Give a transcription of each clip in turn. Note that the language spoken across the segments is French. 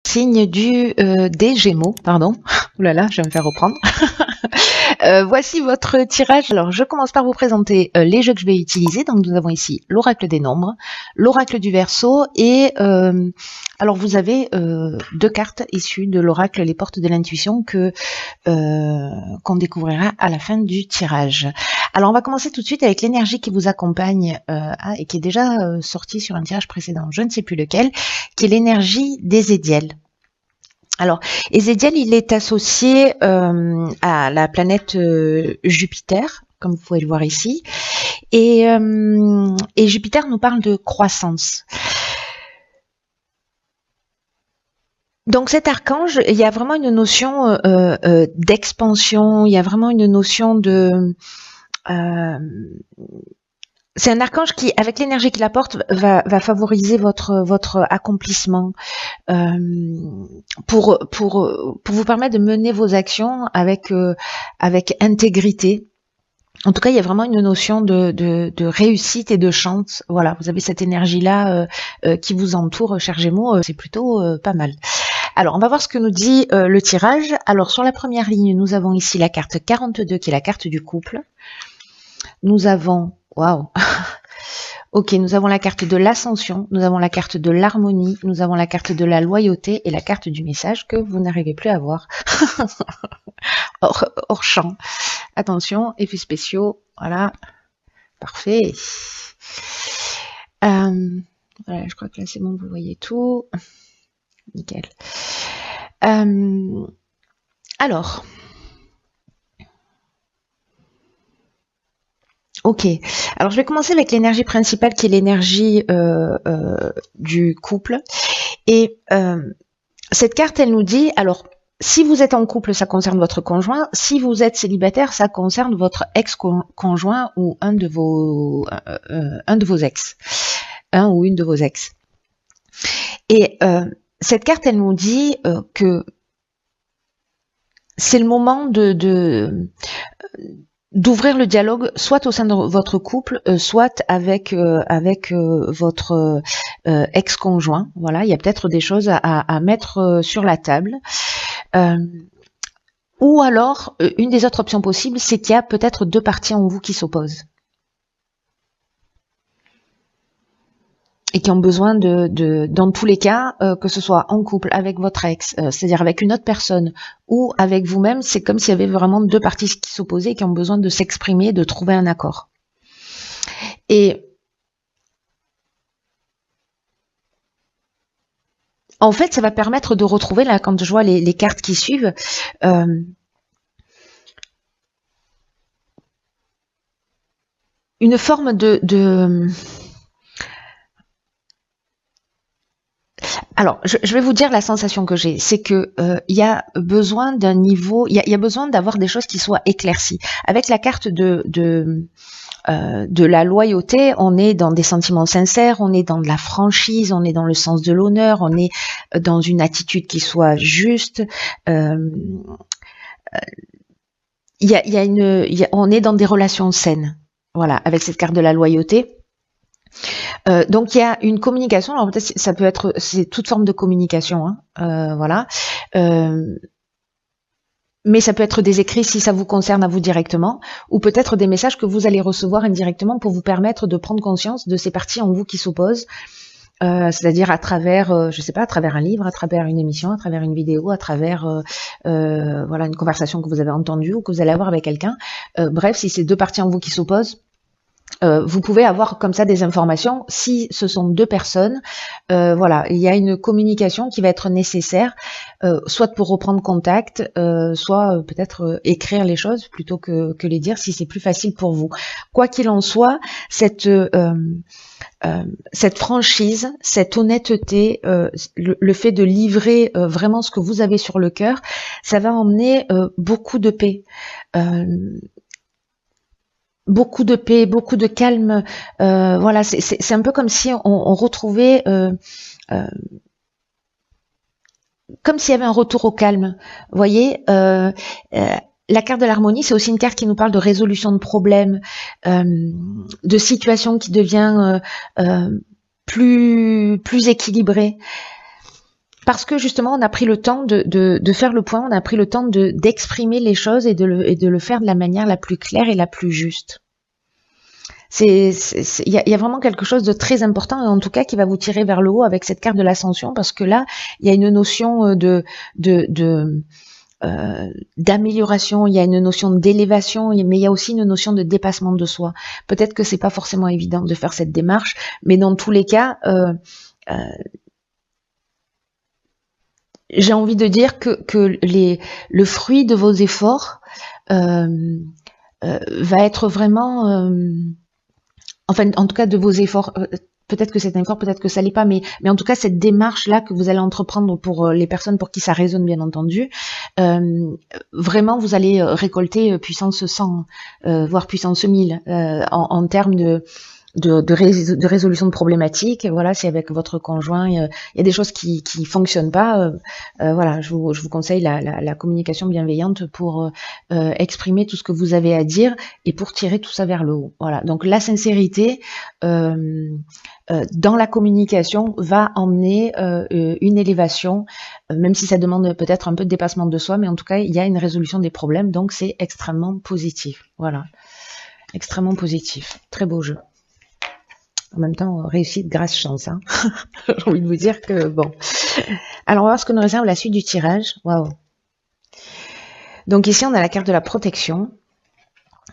signe des Gémeaux, pardon. Ouh là là, je vais me faire reprendre. Voici votre tirage. Alors, je commence par vous présenter les jeux que je vais utiliser. Donc, nous avons ici l'oracle des nombres, l'oracle du Verseau et alors vous avez deux cartes issues de l'oracle Les Portes de l'Intuition qu'on découvrira à la fin du tirage. Alors, on va commencer tout de suite avec l'énergie qui vous accompagne et qui est déjà sortie sur un tirage précédent, je ne sais plus lequel, qui est l'énergie d'Ézédiel. Alors, Ézédiel, il est associé à la planète Jupiter, comme vous pouvez le voir ici, et Jupiter nous parle de croissance. Donc cet archange, il y a vraiment une notion d'expansion, il y a vraiment une notion de... c'est un archange qui, avec l'énergie qu'il apporte, va favoriser votre accomplissement pour vous permettre de mener vos actions avec intégrité. En tout cas, il y a vraiment une notion de réussite et de chance. Voilà, vous avez cette énergie-là qui vous entoure, chers Gémeaux, c'est plutôt pas mal. Alors, on va voir ce que nous dit le tirage. Alors, sur la première ligne, nous avons ici la carte 42, qui est la carte du couple. Nous avons... Waouh. Ok, nous avons la carte de l'ascension, nous avons la carte de l'harmonie, nous avons la carte de la loyauté et la carte du message que vous n'arrivez plus à voir. hors champ. Attention, effets spéciaux, voilà, parfait. Voilà, je crois que là c'est bon, vous voyez tout. Nickel. Alors... Ok, alors je vais commencer avec l'énergie principale qui est l'énergie du couple. Et cette carte, elle nous dit, alors, si vous êtes en couple, ça concerne votre conjoint. Si vous êtes célibataire, ça concerne votre ex-conjoint ou un de vos ex. Un ou une de vos ex. Et cette carte, elle nous dit que c'est le moment d'ouvrir le dialogue, soit au sein de votre couple, soit avec votre ex-conjoint. Voilà, il y a peut-être des choses à mettre sur la table. Ou alors, une des autres options possibles, c'est qu'il y a peut-être deux parties en vous qui s'opposent. Et qui ont besoin dans tous les cas, que ce soit en couple, avec votre ex, c'est-à-dire avec une autre personne, ou avec vous-même, c'est comme s'il y avait vraiment deux parties qui s'opposaient et qui ont besoin de s'exprimer, de trouver un accord. Et en fait, ça va permettre de retrouver, là, quand je vois les cartes qui suivent, une forme Alors, je vais vous dire la sensation que j'ai, c'est que il y a besoin d'un niveau, il y a besoin d'avoir des choses qui soient éclaircies. Avec la carte de la loyauté, on est dans des sentiments sincères, on est dans de la franchise, on est dans le sens de l'honneur, on est dans une attitude qui soit juste. On est dans des relations saines. Voilà, avec cette carte de la loyauté. Donc il y a une communication, alors peut-être ça peut être, c'est toute forme de communication, hein, voilà. Mais ça peut être des écrits si ça vous concerne à vous directement, ou peut-être des messages que vous allez recevoir indirectement pour vous permettre de prendre conscience de ces parties en vous qui s'opposent, c'est-à-dire à travers, je sais pas, à travers un livre, à travers une émission, à travers une vidéo, à travers voilà, une conversation que vous avez entendue ou que vous allez avoir avec quelqu'un. Bref, si c'est deux parties en vous qui s'opposent, vous pouvez avoir comme ça des informations. Si ce sont deux personnes, voilà, il y a une communication qui va être nécessaire, soit pour reprendre contact, soit peut-être écrire les choses plutôt que les dire si c'est plus facile pour vous. Quoi qu'il en soit, cette franchise, cette honnêteté, le fait de livrer vraiment ce que vous avez sur le cœur, ça va emmener beaucoup de paix. Beaucoup de paix, beaucoup de calme. Voilà, c'est un peu comme si on retrouvait, comme s'il y avait un retour au calme. Vous voyez, la carte de l'harmonie, c'est aussi une carte qui nous parle de résolution de problèmes, de situations qui devient plus équilibrée. parce que justement on a pris le temps de faire le point, on a pris le temps d'exprimer les choses et de le faire de la manière la plus claire et la plus juste. Il y a vraiment quelque chose de très important, et en tout cas qui va vous tirer vers le haut avec cette carte de l'ascension, parce que là il y a une notion d'amélioration, il y a une notion d'élévation, mais il y a aussi une notion de dépassement de soi. Peut-être que c'est pas forcément évident de faire cette démarche, mais dans tous les cas, j'ai envie de dire que le fruit de vos efforts va être vraiment, enfin, en tout cas de vos efforts. Peut-être que c'est un effort, peut-être que ça l'est pas, mais en tout cas cette démarche-là que vous allez entreprendre pour les personnes pour qui ça résonne, bien entendu, vraiment vous allez récolter puissance 100, voire puissance 1000 en termes de résolution de problématiques. Voilà, si avec votre conjoint il y a des choses qui fonctionnent pas, voilà, je vous conseille la communication bienveillante pour exprimer tout ce que vous avez à dire et pour tirer tout ça vers le haut. Voilà, donc la sincérité dans la communication va emmener une élévation, même si ça demande peut-être un peu de dépassement de soi, mais en tout cas il y a une résolution des problèmes, donc c'est extrêmement positif. Voilà, extrêmement positif. Très beau jeu. En même temps, réussite grâce chance. Hein. J'ai envie de vous dire que bon. Alors, on va voir ce que nous réserve la suite du tirage. Waouh. Donc ici, on a la carte de la protection,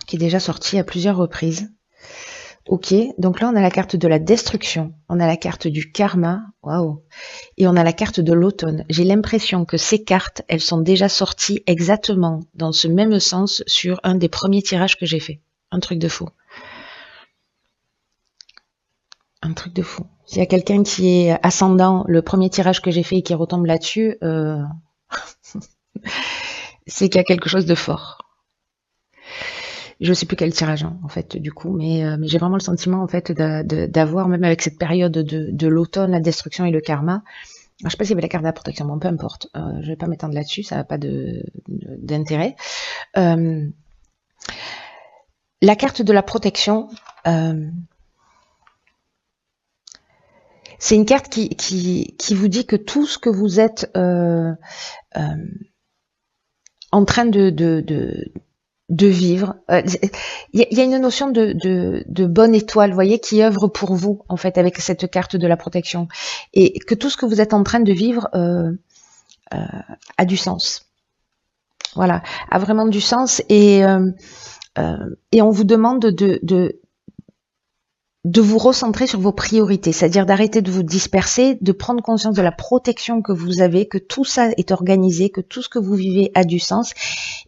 qui est déjà sortie à plusieurs reprises. Ok. Donc là, on a la carte de la destruction. On a la carte du karma. Waouh. Et on a la carte de l'automne. J'ai l'impression que ces cartes, elles sont déjà sorties exactement dans ce même sens sur un des premiers tirages que j'ai fait. Un truc de fou. Un truc de fou. S'il y a quelqu'un qui est ascendant, le premier tirage que j'ai fait et qui retombe là-dessus, c'est qu'il y a quelque chose de fort. Je sais plus quel tirage, hein, en fait, du coup, mais j'ai vraiment le sentiment, en fait, d'avoir, même avec cette période de l'automne, la destruction et le karma. Alors, je sais pas s'il y avait la carte de la protection, bon, peu importe. Je vais pas m'étendre là-dessus, ça n'a pas d'intérêt. La carte de la protection. C'est une carte qui vous dit que tout ce que vous êtes en train de vivre, il y a une notion de bonne étoile, vous voyez, qui œuvre pour vous, en fait, avec cette carte de la protection. Et que tout ce que vous êtes en train de vivre a du sens. Voilà, a vraiment du sens. Et on vous demande de vous recentrer sur vos priorités, c'est-à-dire d'arrêter de vous disperser, de prendre conscience de la protection que vous avez, que tout ça est organisé, que tout ce que vous vivez a du sens,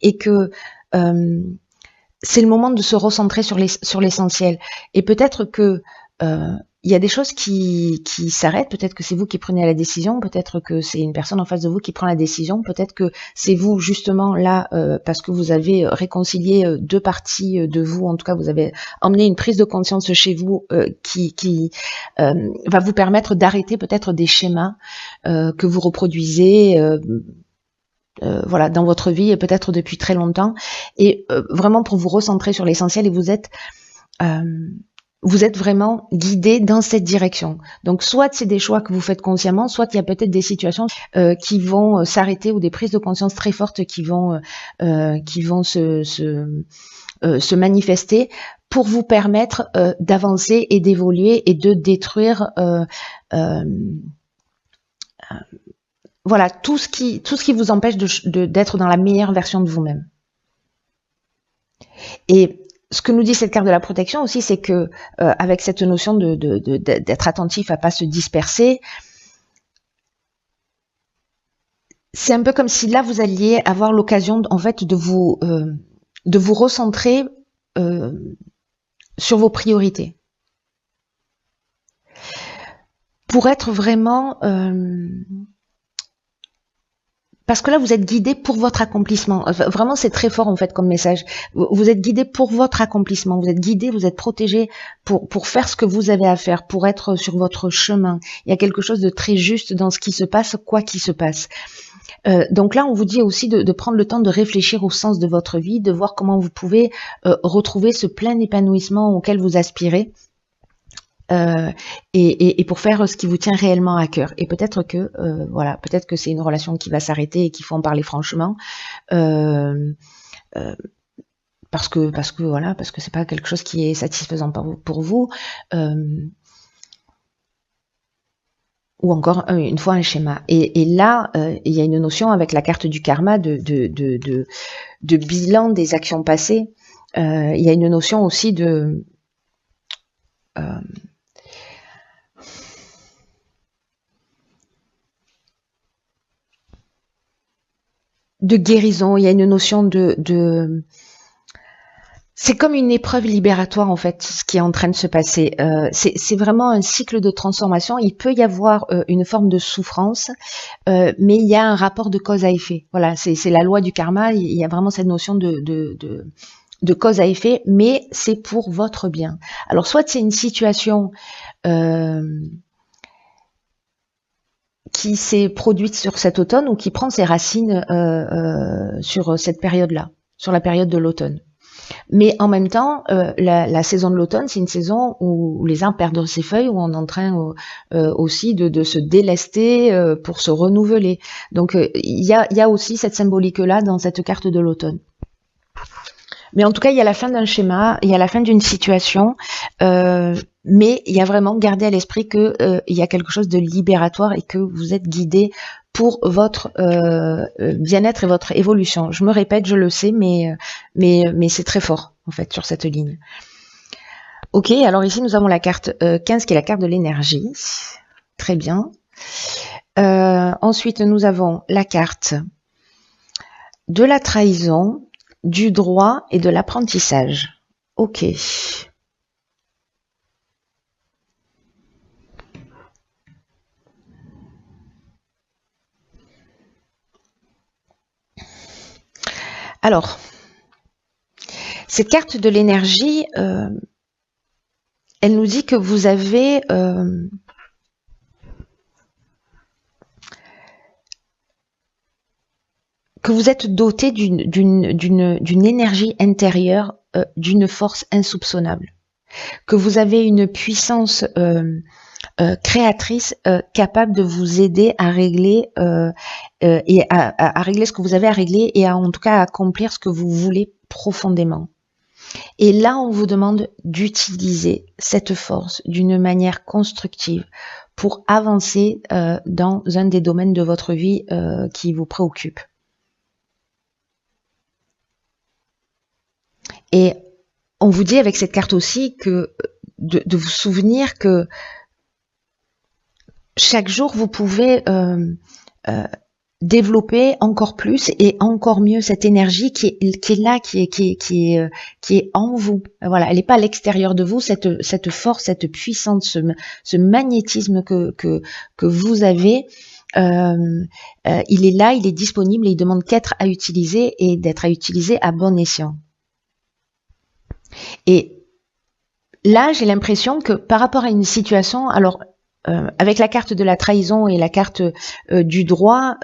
et que c'est le moment de se recentrer sur l'essentiel. Et peut-être que il y a des choses qui s'arrêtent, peut-être que c'est vous qui prenez la décision, peut-être que c'est une personne en face de vous qui prend la décision, peut-être que c'est vous justement là parce que vous avez réconcilié deux parties de vous, en tout cas vous avez emmené une prise de conscience chez vous qui va vous permettre d'arrêter peut-être des schémas que vous reproduisez voilà, dans votre vie et peut-être depuis très longtemps, et vraiment pour vous recentrer sur l'essentiel, et vous êtes vraiment guidé dans cette direction. Donc soit c'est des choix que vous faites consciemment, soit il y a peut-être des situations qui vont s'arrêter, ou des prises de conscience très fortes qui vont se manifester pour vous permettre d'avancer et d'évoluer et de détruire voilà, tout ce qui vous empêche d'être dans la meilleure version de vous-même. Et ce que nous dit cette carte de la protection aussi, c'est que avec cette notion d'être attentif à pas se disperser, c'est un peu comme si là vous alliez avoir l'occasion en fait de vous recentrer sur vos priorités pour être vraiment parce que là, vous êtes guidé pour votre accomplissement. Vraiment, c'est très fort en fait comme message. Vous êtes guidé pour votre accomplissement. Vous êtes guidé, vous êtes protégé pour faire ce que vous avez à faire, pour être sur votre chemin. Il y a quelque chose de très juste dans ce qui se passe, quoi qu'il se passe. Donc là, on vous dit aussi de prendre le temps de réfléchir au sens de votre vie, de voir comment vous pouvez retrouver ce plein épanouissement auquel vous aspirez. et pour faire ce qui vous tient réellement à cœur. Et peut-être que voilà, peut-être que c'est une relation qui va s'arrêter et qu'il faut en parler franchement, euh, parce que voilà, parce que c'est pas quelque chose qui est satisfaisant pour vous. Ou encore une fois un schéma. Et là, il y a une notion avec la carte du karma de bilan des actions passées. Il y a une notion aussi de guérison. Il y a une notion c'est comme une épreuve libératoire en fait, ce qui est en train de se passer. C'est vraiment un cycle de transformation. Il peut y avoir une forme de souffrance, mais il y a un rapport de cause à effet. Voilà, c'est la loi du karma. Il y a vraiment cette notion de cause à effet, mais c'est pour votre bien. Alors soit c'est une situation qui s'est produite sur cet automne ou qui prend ses racines sur cette période-là, sur la période de l'automne. Mais en même temps, la saison de l'automne, c'est une saison où les arbres perdent ses feuilles, où on est en train aussi de se délester pour se renouveler. Donc il y a aussi cette symbolique-là dans cette carte de l'automne. Mais en tout cas, il y a la fin d'un schéma, il y a la fin d'une situation, mais il y a vraiment garder à l'esprit que il y a quelque chose de libératoire et que vous êtes guidé pour votre bien-être et votre évolution. Je me répète, je le sais, mais c'est très fort en fait sur cette ligne. Ok, alors ici nous avons la carte 15 qui est la carte de l'énergie. Très bien. Ensuite, nous avons la carte de la trahison, du droit et de l'apprentissage. Ok. Alors, cette carte de l'énergie, elle nous dit que vous avez que vous êtes doté d'une énergie intérieure, d'une force insoupçonnable, que vous avez une puissance créatrice capable de vous aider à régler et à régler ce que vous avez à régler et en tout cas à accomplir ce que vous voulez profondément. Et là, on vous demande d'utiliser cette force d'une manière constructive pour avancer dans un des domaines de votre vie qui vous préoccupe. Et on vous dit avec cette carte aussi que de vous souvenir que chaque jour vous pouvez développer encore plus et encore mieux cette énergie qui est là, qui est en vous. Voilà, elle n'est pas à l'extérieur de vous, cette force, cette puissance, ce magnétisme que vous avez. Il est là, il est disponible et il demande qu'être à utiliser et d'être à utiliser à bon escient. Et là, j'ai l'impression que par rapport à une situation, alors avec la carte de la trahison et la carte du droit,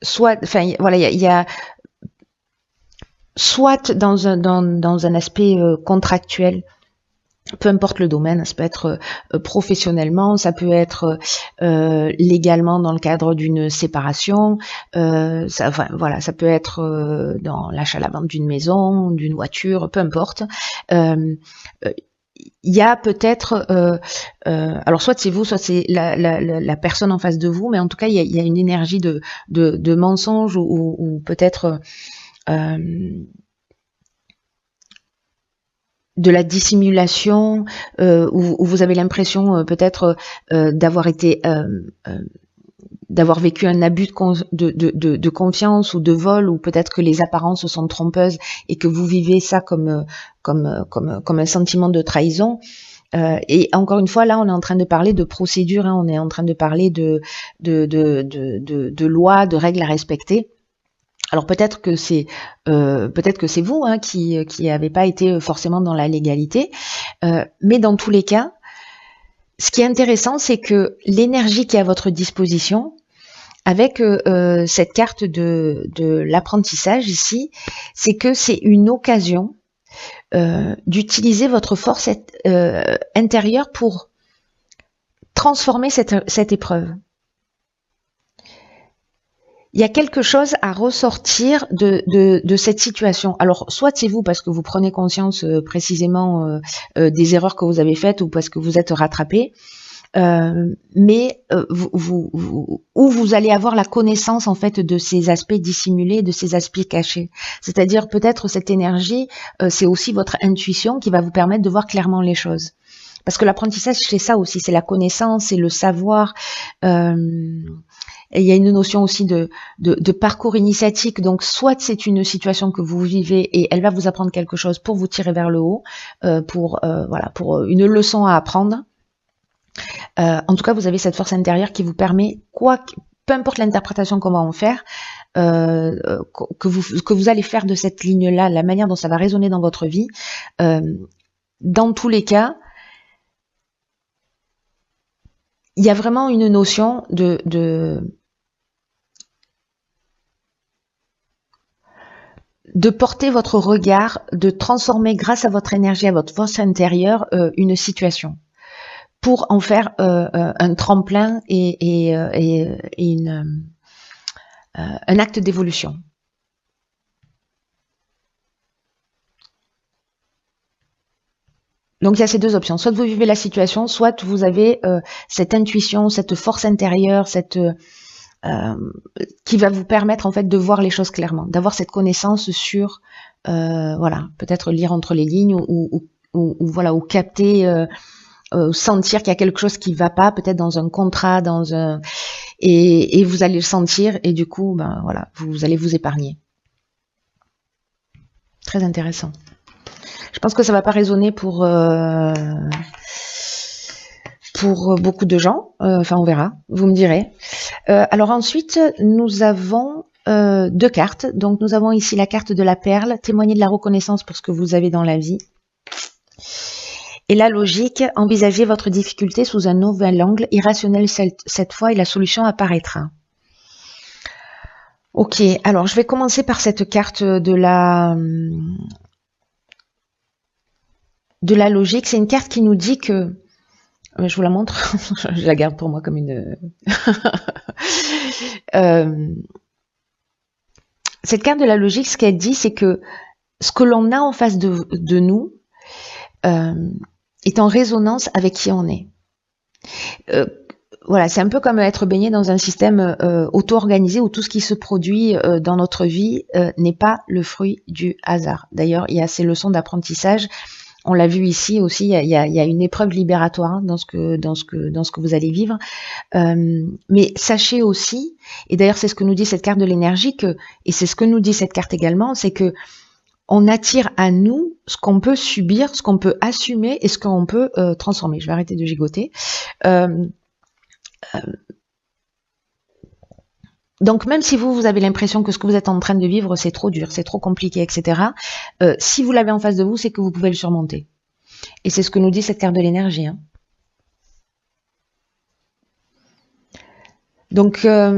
soit, enfin voilà, il y a soit dans un aspect contractuel, peu importe le domaine, ça peut être professionnellement, ça peut être légalement dans le cadre d'une séparation, voilà, ça peut être dans l'achat-la-vente d'une maison, d'une voiture, peu importe. Il y a peut-être, alors soit c'est vous, soit c'est la personne en face de vous, mais en tout cas il y a une énergie de mensonge ou peut-être de la dissimulation, où vous avez l'impression peut-être d'avoir été d'avoir vécu un abus de confiance ou de vol, ou peut-être que les apparences sont trompeuses et que vous vivez ça comme un sentiment de trahison. Et encore une fois, là, on est en train de parler de procédure, hein, on est en train de parler de lois, de règles à respecter. Alors peut-être que c'est vous hein, qui n'avez pas été forcément dans la légalité, mais dans tous les cas, ce qui est intéressant, c'est que l'énergie qui est à votre disposition, avec cette carte de l'apprentissage ici, c'est que c'est une occasion d'utiliser votre force intérieure pour transformer cette épreuve. Il y a quelque chose à ressortir de cette situation. Alors, soit c'est vous parce que vous prenez conscience précisément des erreurs que vous avez faites ou parce que vous êtes rattrapé, mais vous allez avoir la connaissance en fait de ces aspects dissimulés, de ces aspects cachés. C'est-à-dire peut-être cette énergie, c'est aussi votre intuition qui va vous permettre de voir clairement les choses. Parce que l'apprentissage, c'est ça aussi, c'est la connaissance, c'est le savoir. Et il y a une notion aussi de parcours initiatique. Donc, soit c'est une situation que vous vivez et elle va vous apprendre quelque chose pour vous tirer vers le haut, pour une leçon à apprendre. En tout cas, vous avez cette force intérieure qui vous permet, peu importe l'interprétation qu'on va en faire, que vous allez faire de cette ligne-là, la manière dont ça va résonner dans votre vie, dans tous les cas, il y a vraiment une notion de porter votre regard, de transformer grâce à votre énergie, à votre force intérieure, une situation, pour en faire un tremplin et un acte d'évolution. Donc il y a ces deux options, soit vous vivez la situation, soit vous avez cette intuition, cette force intérieure, qui va vous permettre en fait de voir les choses clairement, d'avoir cette connaissance sur, peut-être lire entre les lignes ou capter, sentir qu'il y a quelque chose qui va pas, peut-être dans un contrat, et vous allez le sentir et du coup, vous allez vous épargner. Très intéressant. Je pense que ça va pas résonner pour beaucoup de gens. On verra. Vous me direz. Alors ensuite, nous avons deux cartes. Donc nous avons ici la carte de la perle, témoigner de la reconnaissance pour ce que vous avez dans la vie. Et la logique, envisagez votre difficulté sous un nouvel angle, irrationnel cette fois, et la solution apparaîtra. Ok, alors je vais commencer par cette carte de la logique. C'est une carte qui nous dit que, je vous la montre, je la garde pour moi comme une... Cette carte de la logique, ce qu'elle dit, c'est que ce que l'on a en face de nous est en résonance avec qui on est. C'est un peu comme être baigné dans un système auto-organisé où tout ce qui se produit dans notre vie n'est pas le fruit du hasard. D'ailleurs, il y a ces leçons d'apprentissage. On l'a vu ici aussi, il y a une épreuve libératoire dans ce que vous allez vivre. Mais sachez aussi, et d'ailleurs c'est ce que nous dit cette carte de l'énergie, et c'est ce que nous dit cette carte également, c'est que on attire à nous ce qu'on peut subir, ce qu'on peut assumer et ce qu'on peut transformer. Je vais arrêter de gigoter. Donc même si vous avez l'impression que ce que vous êtes en train de vivre c'est trop dur, c'est trop compliqué, etc. Si vous l'avez en face de vous, c'est que vous pouvez le surmonter. Et c'est ce que nous dit cette carte de l'énergie. Hein. Donc là,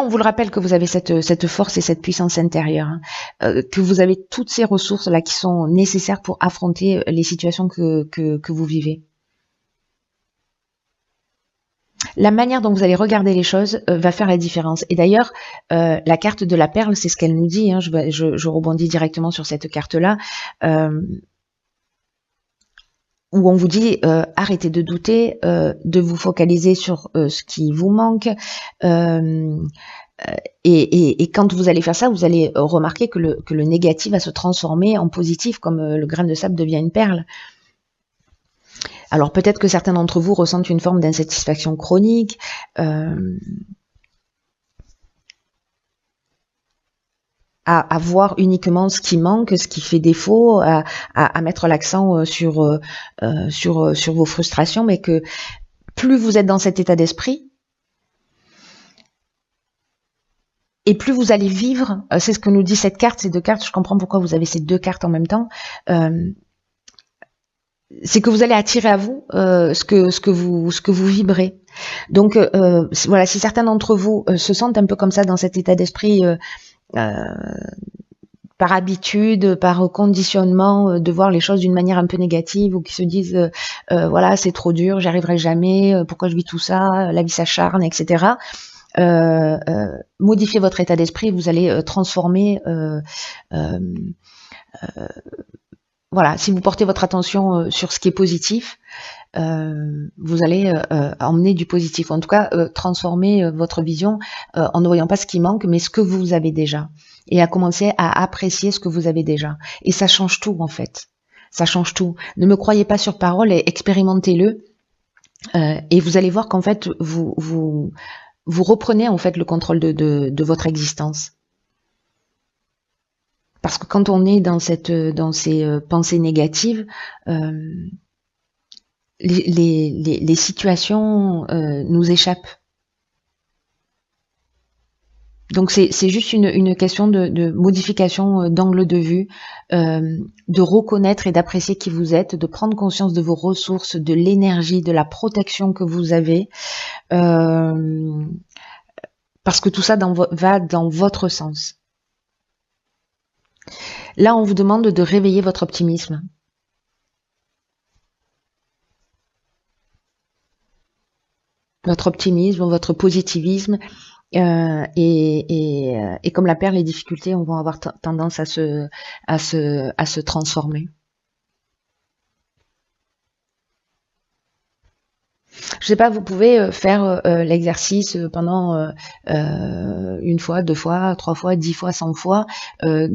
on vous le rappelle que vous avez cette force et cette puissance intérieure, hein, que vous avez toutes ces ressources là qui sont nécessaires pour affronter les situations que vous vivez. La manière dont vous allez regarder les choses va faire la différence. Et d'ailleurs, la carte de la perle, c'est ce qu'elle nous dit. Hein, je rebondis directement sur cette carte-là, où on vous dit arrêtez de douter, de vous focaliser sur ce qui vous manque. Et quand vous allez faire ça, vous allez remarquer que le négatif va se transformer en positif, comme le grain de sable devient une perle. Alors peut-être que certains d'entre vous ressentent une forme d'insatisfaction chronique, à voir uniquement ce qui manque, ce qui fait défaut, à mettre l'accent sur vos frustrations, mais que plus vous êtes dans cet état d'esprit, et plus vous allez vivre, c'est ce que nous dit cette carte, ces deux cartes, je comprends pourquoi vous avez ces deux cartes en même temps, c'est que vous allez attirer à vous ce que vous vibrez. Donc voilà, si certains d'entre vous se sentent un peu comme ça dans cet état d'esprit par habitude, par conditionnement, de voir les choses d'une manière un peu négative, ou qui se disent voilà, c'est trop dur, j'y arriverai jamais, pourquoi je vis tout ça, la vie s'acharne, etc. Modifiez votre état d'esprit, vous allez transformer. Voilà, si vous portez votre attention sur ce qui est positif, vous allez emmener du positif. En tout cas, transformer votre vision en ne voyant pas ce qui manque, mais ce que vous avez déjà. Et à commencer à apprécier ce que vous avez déjà. Et ça change tout, en fait. Ça change tout. Ne me croyez pas sur parole et expérimentez-le. Et vous allez voir qu'en fait, vous reprenez en fait le contrôle de votre existence. Parce que quand on est dans ces pensées négatives, les situations nous échappent. Donc c'est juste une question de modification d'angle de vue, de reconnaître et d'apprécier qui vous êtes, de prendre conscience de vos ressources, de l'énergie, de la protection que vous avez, parce que tout ça va dans votre sens. Là, on vous demande de réveiller votre optimisme. Votre optimisme, votre positivisme. Et comme la peur, les difficultés vont avoir tendance à se transformer. Je sais pas, vous pouvez faire l'exercice pendant une fois, 2 fois, 3 fois, 10 fois, 100 fois, à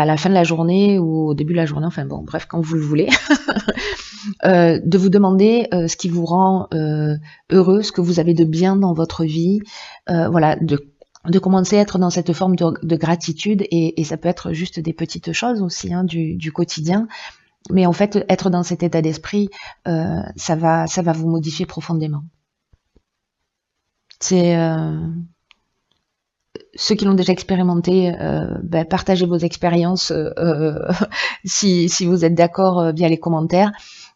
la fin de la journée ou au début de la journée, enfin bon, bref, quand vous le voulez, de vous demander ce qui vous rend heureux, ce que vous avez de bien dans votre vie, voilà, de commencer à être dans cette forme de gratitude, et ça peut être juste des petites choses aussi, hein, du quotidien. Mais en fait, être dans cet état d'esprit, ça va vous modifier profondément. C'est ceux qui l'ont déjà expérimenté, partagez vos expériences si vous êtes d'accord via les commentaires.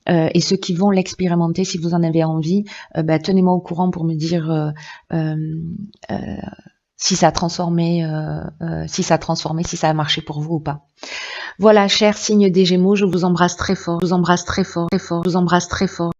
Et ceux qui vont l'expérimenter, si vous en avez envie, tenez-moi au courant pour me dire si ça a transformé, si ça a marché pour vous ou pas. Voilà, chers signes des Gémeaux, je vous embrasse très fort, je vous embrasse très fort, très fort, je vous embrasse très fort.